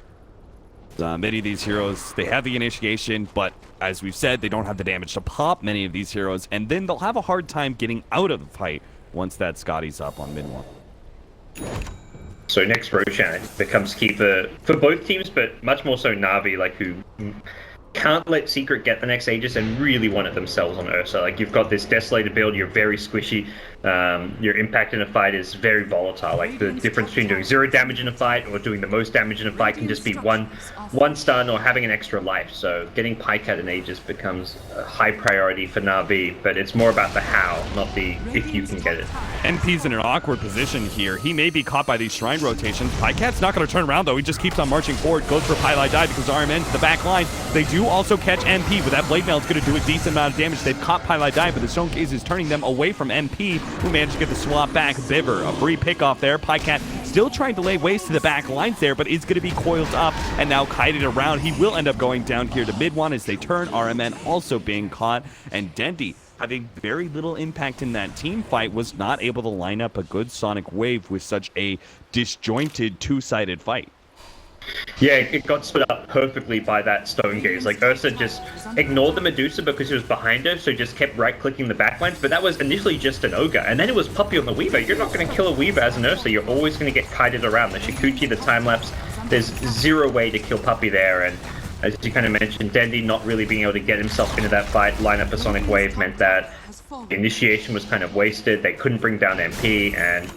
Many of these heroes, they have the initiation, but as we've said, they don't have the damage to pop many of these heroes, and then they'll have a hard time getting out of the fight once that Scotty's up on mid one.
So next Roshan becomes key for both teams, but much more so Navi, like, who can't let Secret get the next Aegis and really want it themselves on Ursa. Like, you've got this Desolator build, you're very squishy, your impact in a fight is very volatile. Like, the difference between doing 0 damage in a fight or doing the most damage in a fight can just be one stun or having an extra life. So getting Pycat and Aegis becomes a high priority for Navi, but it's more about the how, not the if you can get it.
NP's in an awkward position here. He may be caught by these shrine rotations. Pycat's not going to turn around, though. He just keeps on marching forward, goes for Pylai Die because RMN to the back line. They do also catch MP, but that blade mail is going to do a decent amount of damage. They've caught Pylai Die, but the Stone Case is turning them away from MP, who managed to get the swap back. Biver, a free pickoff there. Pycat still trying to lay waste to the back lines there, but is going to be coiled up and now kited around. He will end up going down here to mid one as they turn. RMN also being caught, and Dendi, having very little impact in that team fight, was not able to line up a good Sonic Wave with such a disjointed two-sided fight.
Yeah, it got split up perfectly by that Stone Gaze. Like, Ursa just ignored the Medusa because he was behind her, so just kept right-clicking the backlines, but that was initially just an Ogre, and then it was Puppey on the Weaver. You're not going to kill a Weaver as an Ursa, you're always going to get kited around. The Shikuchi, the time-lapse, there's zero way to kill Puppey there, and as you kind of mentioned, Dendi not really being able to get himself into that fight, line up a Sonic Wave, meant that the initiation was kind of wasted. They couldn't bring down MP, and,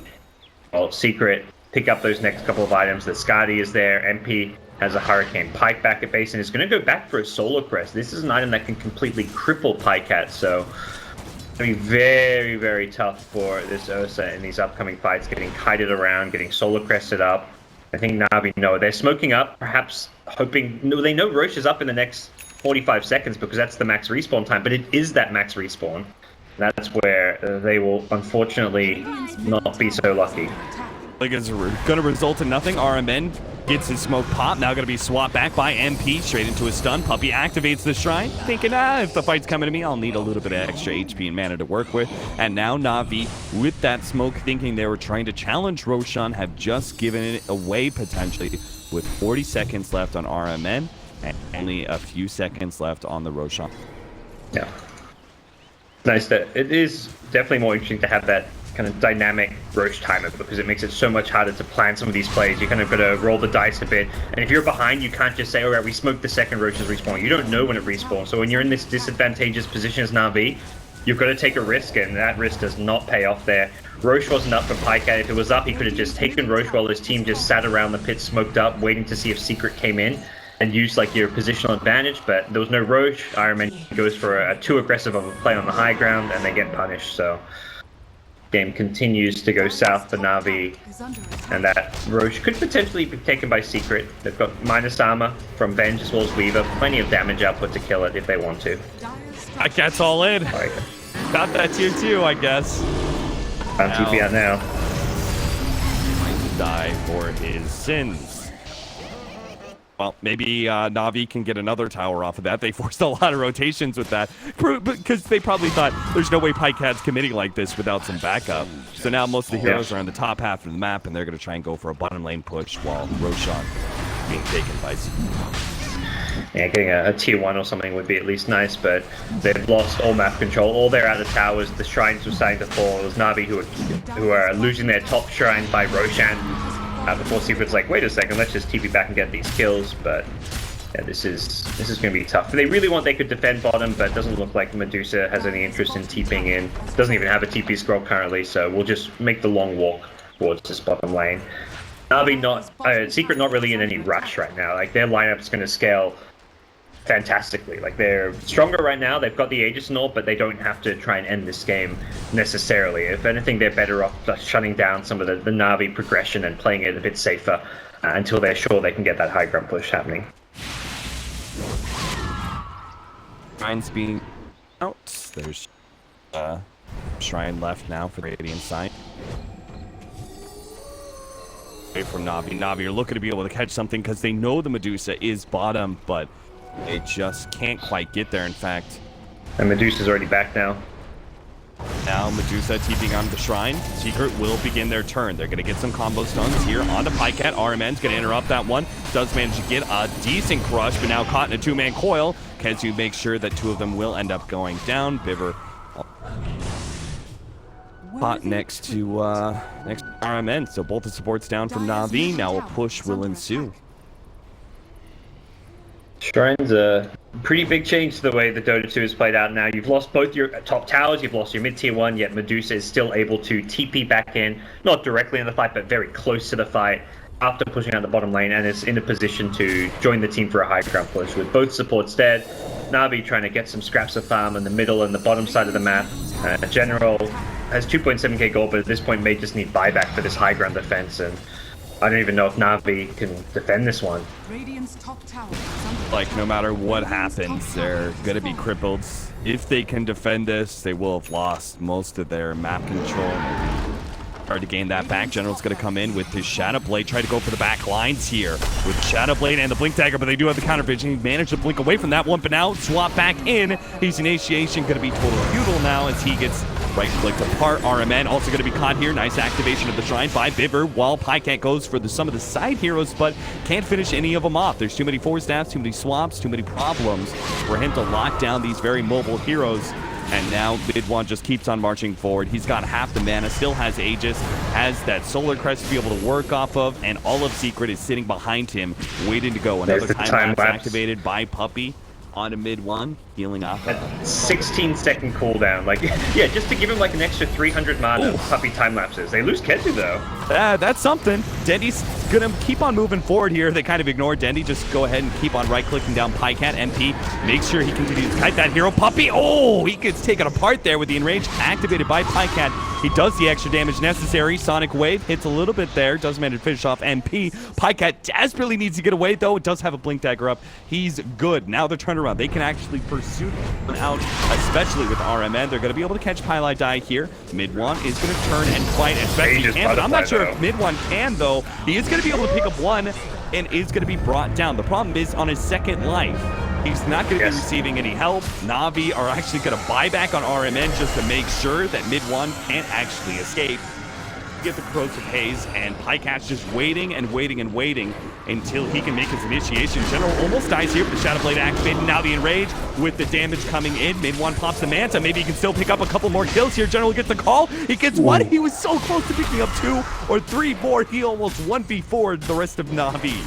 well, Secret pick up those next couple of items. The Skadi is there. MP has a Hurricane Pike back at base and is going to go back for a Solar Crest. This is an item that can completely cripple Pycat, so it's going to be very, very tough for this Ursa in these upcoming fights, getting kited around, getting Solar Crested up. I think Navi know. They're smoking up, perhaps hoping... No, they know Roche is up in the next 45 seconds because that's the max respawn time, but it is that max respawn. That's where they will unfortunately not be so lucky.
Like it's going to result in nothing. RMN gets his smoke pop. Now going to be swapped back by MP straight into a stun. Puppey activates the shrine, thinking, if the fight's coming to me, I'll need a little bit of extra HP and mana to work with. And now Na'Vi, with that smoke, thinking they were trying to challenge Roshan, have just given it away potentially with 40 seconds left on RMN and only a few seconds left on the Roshan.
Yeah. Nice. That it is definitely more interesting to have that kind of dynamic Roche timer because it makes it so much harder to plan some of these plays. You kind of got to roll the dice a bit, and if you're behind, you can't just say, "All right, we smoked the second Roche's respawn." You don't know when it respawns, so when you're in this disadvantageous position as Na'Vi, you've got to take a risk, and that risk does not pay off there. Roche wasn't up for Pycat. If it was up, he could have just taken Roche while his team just sat around the pit smoked up, waiting to see if Secret came in and used like your positional advantage, but there was no Roche. Ironman goes for a too aggressive of a play on the high ground, and they get punished, so game continues to go south for Na'Vi, and that Roche could potentially be taken by Secret. They've got minus armor from Venge as well as Weaver, plenty of damage output to kill it if they want to.
Pycat's all in.
Right.
Got that tier 2, I guess.
I'm TP out now.
Going to die for his sins. Well, maybe Na'Vi can get another tower off of that. They forced a lot of rotations with that because they probably thought there's no way Pycat's committing like this without some backup. So now most of the heroes are on the top half of the map, and they're going to try and go for a bottom lane push while Roshan being taken by
Yeah, getting a tier 1 or something would be at least nice, but they've lost all map control. All they're out of towers. The shrines were starting to fall. It was Na'Vi who are losing their top shrine by Roshan. Before Secret's like, wait a second, let's just TP back and get these kills, but yeah, this is going to be tough. If they really want, they could defend bottom, but it doesn't look like Medusa has any interest in TPing in. Doesn't even have a TP scroll currently, so we'll just make the long walk towards this bottom lane. Na'Vi Secret not really in any rush right now. Like their lineup's going to scale fantastically. Like they're stronger right now, they've got the Aegis and all, but they don't have to try and end this game necessarily. If anything, they're better off shutting down some of the Na'Vi progression and playing it a bit safer until they're sure they can get that high ground push happening.
Shrine's being out. There's Shrine left now for the Radiant side. Away from Na'Vi. Na'Vi are looking to be able to catch something because they know the Medusa is bottom, but they just can't quite get there, in fact.
And Medusa's already back now.
Now Medusa TPing onto the Shrine. Secret will begin their turn. They're going to get some combo stuns here onto Pycat. RMN's going to interrupt that one. Does manage to get a decent crush, but now caught in a two-man coil. Kezu makes sure that two of them will end up going down. Biver caught next to RMN. So both the supports down from Na'Vi. Now a push will ensue.
Shrine's a pretty big change to the way the Dota 2 is played out now. You've lost both your top towers, you've lost your mid-tier 1, yet Medusa is still able to TP back in, not directly in the fight, but very close to the fight after pushing out the bottom lane, and is in a position to join the team for a high ground push with both supports dead. Na'Vi trying to get some scraps of farm in the middle and the bottom side of the map. General has 2.7k gold, but at this point may just need buyback for this high ground defense, and I don't even know if Na'Vi can defend this one.
Like, no matter what happens, they're going to be crippled. If they can defend this, they will have lost most of their map control. Hard to gain that back. General's going to come in with his Shadow Blade, try to go for the back lines here with Shadow Blade and the Blink Dagger, but they do have the counter vision. He managed to blink away from that one, but now swap back in. His initiation going to be total futile now as he gets right-clicked apart. RMN also going to be caught here. Nice activation of the Shrine by Biver, while Pycat goes for some of the side heroes, but can't finish any of them off. There's too many force staffs, too many swaps, too many problems for him to lock down these very mobile heroes. And now mid one just keeps on marching forward. He's got half the mana, still has Aegis, has that Solar Crest to be able to work off of, and all of Secret is sitting behind him, waiting to go. Another time lapse activated by Puppey onto mid one, healing off.
16-second cooldown. Like, yeah, just to give him like an extra 300 mana. Puppey time lapses. They lose Kezu though.
That's something. Dendy's gonna keep on moving forward here. They kind of ignore Dendy. Just go ahead and keep on right-clicking down Pycat. MP makes sure he continues to kite that hero. Puppey, he gets taken apart there with the enrage activated by Pycat. He does the extra damage necessary. Sonic Wave hits a little bit there. Does manage to finish off MP. Pycat desperately needs to get away though. It does have a Blink Dagger up. He's good. Now they're turning around. They can actually pursue pursuit out, especially with RMN. They're going to be able to catch Pile Die here. Mid one is going to turn and fight as best he can, but I'm not sure if mid one can, though. He is going to be able to pick up one and is going to be brought down. The problem is on his second life, he's not going to be receiving any help. Na'Vi are actually going to buy back on RMN just to make sure that mid one can't actually escape. Get the corrosive haze, and Pycat's just waiting and waiting and waiting until he can make his initiation. General almost dies here with the Shadow Blade activated. Now the Enrage with the damage coming in. Mid one pops the Manta. Maybe he can still pick up a couple more kills here. General gets the call. He gets one. He was so close to picking up 2 or 3 more. He almost 1v4'd the rest of Na'Vi.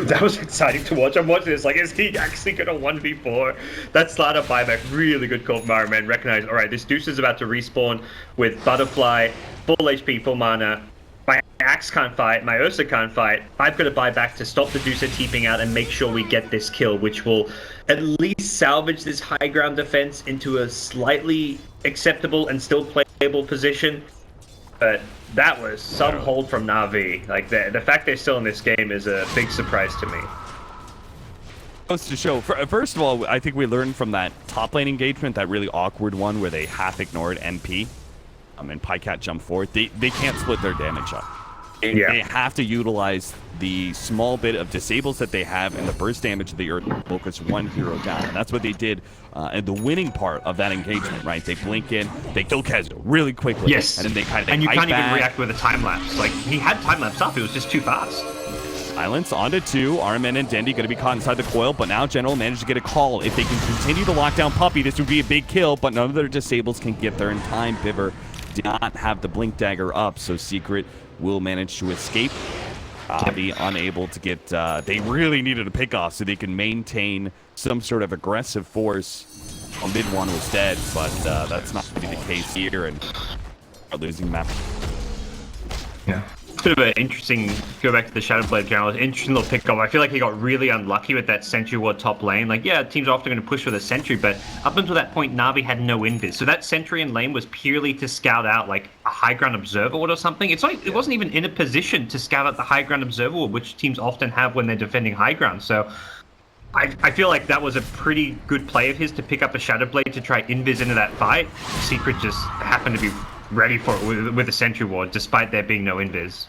That was exciting to watch. I'm watching this like, is he actually going to 1v4? That slider buyback, really good call from Iron Man. Recognize, all right, this Deuce is about to respawn with Butterfly, full HP, full mana. My Axe can't fight, my Ursa can't fight. I've got to buy back to stop the Deucer TPing out and make sure we get this kill, which will at least salvage this high ground defense into a slightly acceptable and still playable position. But that was some hold from Na'Vi. Like, the fact they're still in this game is a big surprise to me.
Goes to show, first of all, I think we learned from that top lane engagement, that really awkward one where they half ignored MP. And Pycat jumped forward. They can't split their damage up. They have to utilize the small bit of disables that they have and the burst damage of the Earth to focus one hero down. And that's what they did in the winning part of that engagement, right? They blink in, they kill Khezu really quickly.
Yes.
And then they kind of
And you can't even react with a time lapse. Like, he had time lapse up, it was just too fast.
Silence onto 2. Armin and Dendi going to be caught inside the coil, but now General managed to get a call. If they can continue to lock down Puppey, this would be a big kill, but none of their disables can get there in time. Biver did not have the blink dagger up, so Secret will manage to escape. Be unable to get, they really needed a pick off so they can maintain some sort of aggressive force. Mid one was dead, but that's not going to be the case here, and are losing map.
Yeah. Bit of an interesting, go back to the Shadow Blade General, interesting little pick-up. I feel like he got really unlucky with that Sentry Ward top lane. Like, yeah, teams are often going to push for the Sentry, but up until that point, Na'Vi had no invis. So that Sentry in lane was purely to scout out, like, a high ground observer ward or something. It's like, it wasn't even in a position to scout out the high ground observer ward, which teams often have when they're defending high ground. So I feel like that was a pretty good play of his to pick up a Shadow Blade to try invis into that fight. Secret just happened to be ready for it with a Sentry Ward, despite there being no invis.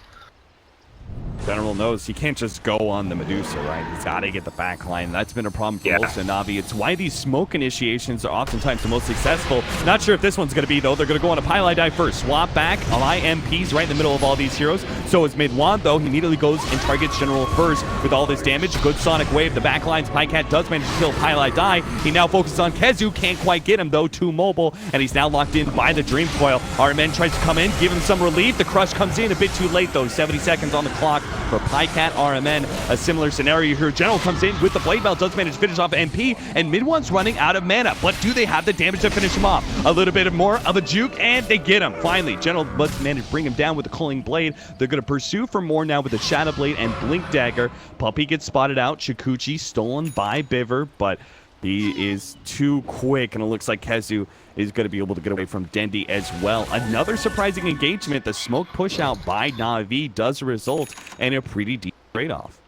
General knows he can't just go on the Medusa, right? He's got to get the back line. That's been a problem for most of Na'Vi. It's why these smoke initiations are oftentimes the most successful. Not sure if this one's going to be, though. They're going to go on a Pile Die first. Swap back. Ally MPs right in the middle of all these heroes. So is Mid-Wan, though. He immediately goes and targets General first with all this damage. Good Sonic Wave. The back lines. Pycat does manage to kill Pile Die. He now focuses on Khezu. Can't quite get him, though. Too mobile. And he's now locked in by the Dream Coil. RMN tries to come in, give him some relief. The Crush comes in a bit too late, though. 70 seconds on the clock for Pycat. RMN, a similar scenario here. General comes in with the Blade Bell, does manage to finish off MP, and Mid-One's running out of mana. But do they have the damage to finish him off? A little bit more of a juke, and they get him. Finally, General must manage to bring him down with the Culling Blade. They're going to pursue for more now with the Shadow Blade and Blink Dagger. Puppey gets spotted out. Shikuchi stolen by Biver, but he is too quick, and it looks like Khezu is going to be able to get away from Dendi as well. Another surprising engagement. The smoke push out by Na'Vi does result in a pretty deep trade-off.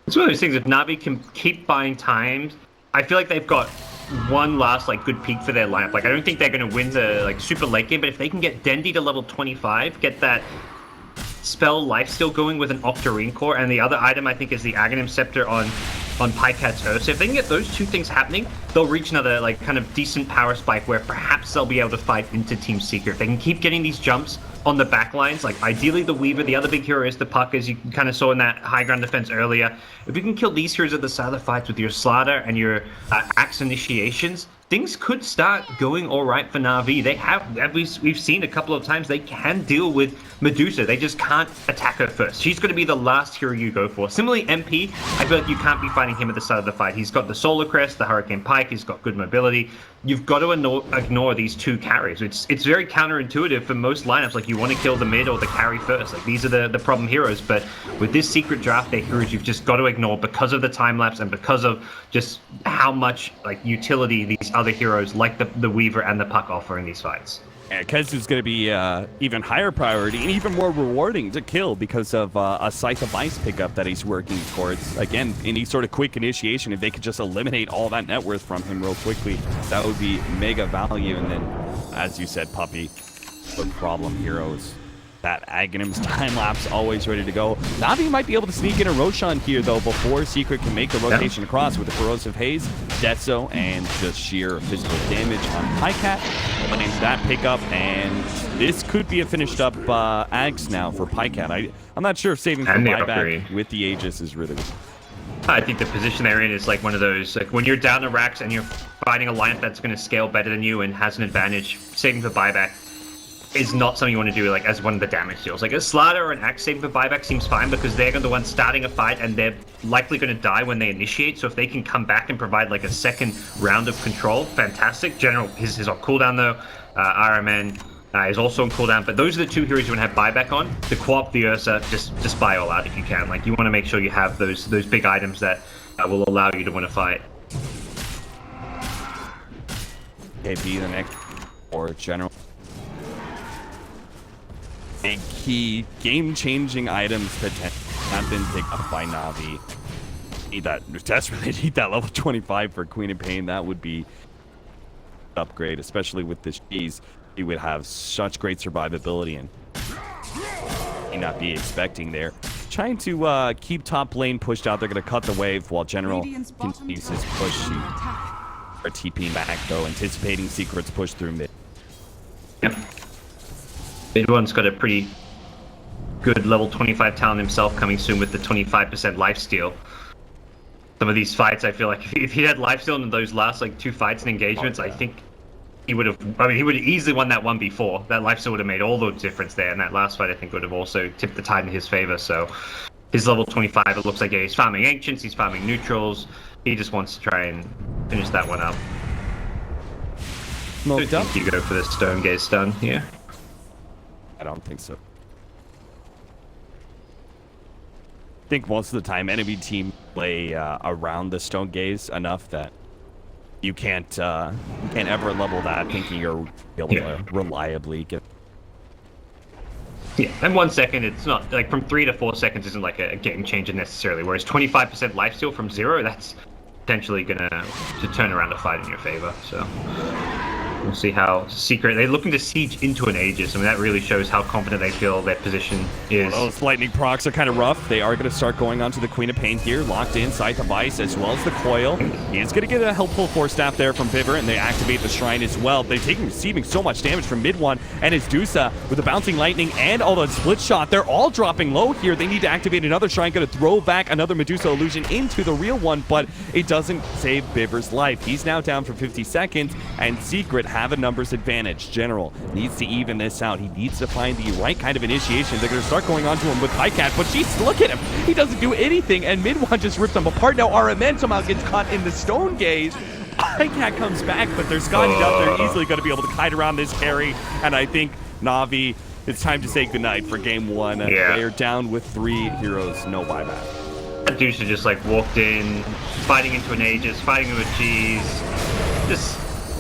It's one of those things, if Na'Vi can keep buying time, I feel like they've got one last like good peak for their lineup. Like, I don't think they're going to win the like super late game, but if they can get Dendi to level 25, get that spell lifesteal going with an Octarine Core, and the other item I think is the Aghanim Scepter on Pycat's Ursa. If they can get those two things happening, they'll reach another like kind of decent power spike where perhaps they'll be able to fight into Team Secret. If they can keep getting these jumps on the back lines, like ideally the Weaver, the other big hero is the Puck, as you kind of saw in that high ground defense earlier. If you can kill these heroes at the start of the fights with your Slaughter and your Axe initiations, things could start going all right for Na'Vi. They have, we've seen a couple of times, they can deal with Medusa. They just can't attack her first. She's going to be the last hero you go for. Similarly, MP, I feel like you can't be fighting him at the start of the fight. He's got the Solar Crest, the Hurricane Pike, he's got good mobility. You've got to ignore these two carries. It's very counterintuitive for most lineups. Like, you want to kill the mid or the carry first. Like, these are the problem heroes. But with this Secret draft, they're heroes you've just got to ignore because of the time lapse and because of just how much like utility these other heroes like the Weaver and the Puck offer in these fights.
Yeah, Kezu's going to be even higher priority and even more rewarding to kill because of a Scythe of Ice pickup that he's working towards. Again, any sort of quick initiation, if they could just eliminate all that net worth from him real quickly, that would be mega value. And then, as you said, Puppy, the problem heroes. That Aghanim's time-lapse always ready to go. Navi might be able to sneak in a Roshan here, though, before Secret can make the rotation across with the Corrosive Haze, Detso, and just sheer physical damage on Pycat. And that pickup, and this could be a finished-up Ags now for Pycat. I'm not sure if saving for buyback with the Aegis is really good.
I think the position they're in is like one of those, like when you're down the racks and you're fighting a lineup that's going to scale better than you and has an advantage, saving for buyback is not something you want to do like as one of the damage deals. Like a Slaughter or an Axe saving for buyback seems fine because they're the ones starting a fight and they're likely going to die when they initiate. So if they can come back and provide like a second round of control, fantastic. General is on cooldown though. RMN is also on cooldown, but those are the two heroes you want to have buyback on. The Co-op, the Ursa, just buy all out if you can. Like you want to make sure you have those big items that will allow you to win a fight.
KB the next or General. A key game-changing items that have been picked up by Navi. Desperately need that level 25 for Queen of Pain. That would be upgrade, especially with this cheese. He would have such great survivability and may not be expecting there. Trying to keep top lane pushed out. They're going to cut the wave while General continues his push. Or TP back though, anticipating Secret's push through mid.
Yep. Mid one's got a pretty good level 25 talent himself coming soon with the 25% lifesteal. Some of these fights, I feel like if he had lifesteal in those last like 2 fights and engagements, I think he would have. I mean, he would have easily won that one before. That lifesteal would have made all the difference there, and that last fight I think would have also tipped the tide in his favor. So his level 25, it looks like he's farming ancients, he's farming neutrals. He just wants to try and finish that one up. I think you go for the Stone Gaze stun here.
I don't think so. I think most of the time enemy team play around the Stone Gaze enough that you can't ever level that thinking you're able to reliably get.
Yeah, and 1 second, it's not like from 3 to 4 seconds isn't like a game changer necessarily. Whereas 25% lifesteal from 0, that's potentially gonna turn around a fight in your favor. So we'll see how Secret, they're looking to siege into an Aegis. I mean, that really shows how confident they feel their position is.
Well, those lightning procs are kind of rough. They are going to start going onto the Queen of Pain here, locked in, Scythe of Ice, as well as the Coil. He is going to get a helpful Force Staff there from Viver, and they activate the Shrine as well. They're receiving so much damage from mid one, and his Dusa with the bouncing lightning and all the split shot. They're all dropping low here. They need to activate another Shrine, going to throw back another Medusa illusion into the real one, but it doesn't save Viver's life. He's now down for 50 seconds, and Secret have a numbers advantage. General needs to even this out. He needs to find the right kind of initiation. They're going to start going onto him with Pycat, but jeez, look at him. He doesn't do anything, and mid one just rips them apart. Now RMN somehow gets caught in the Stone Gaze. Pycat comes back, but they're scotched up. They're easily going to be able to kite around this carry, and I think Navi, it's time to say goodnight for game one.
Yeah.
They are down with 3 heroes, no buyback.
That dude just like walked in, fighting into an Aegis, fighting with cheese.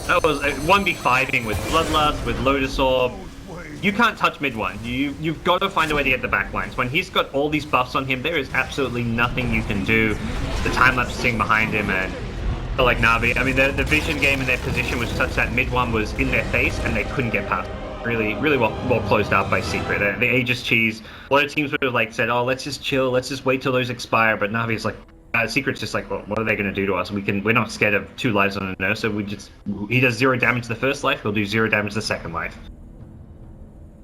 That was 1v5ing with Bloodlust, with Lotus Orb. You can't touch mid one. You've got to find a way to get the backlines. When he's got all these buffs on him, there is absolutely nothing you can do. The time-lapse thing behind him, and like Navi, I mean, the vision game and their position was such that mid one was in their face and they couldn't get past. Really well closed out by Secret. The Aegis cheese. A lot of teams would have like said, "Oh, let's just chill. Let's just wait till those expire." But Navi's like, Secret's just like, well, what are they going to do to us? We're not scared of 2 lives on a nurse, so he does 0 damage the first life, he'll do 0 damage the second life.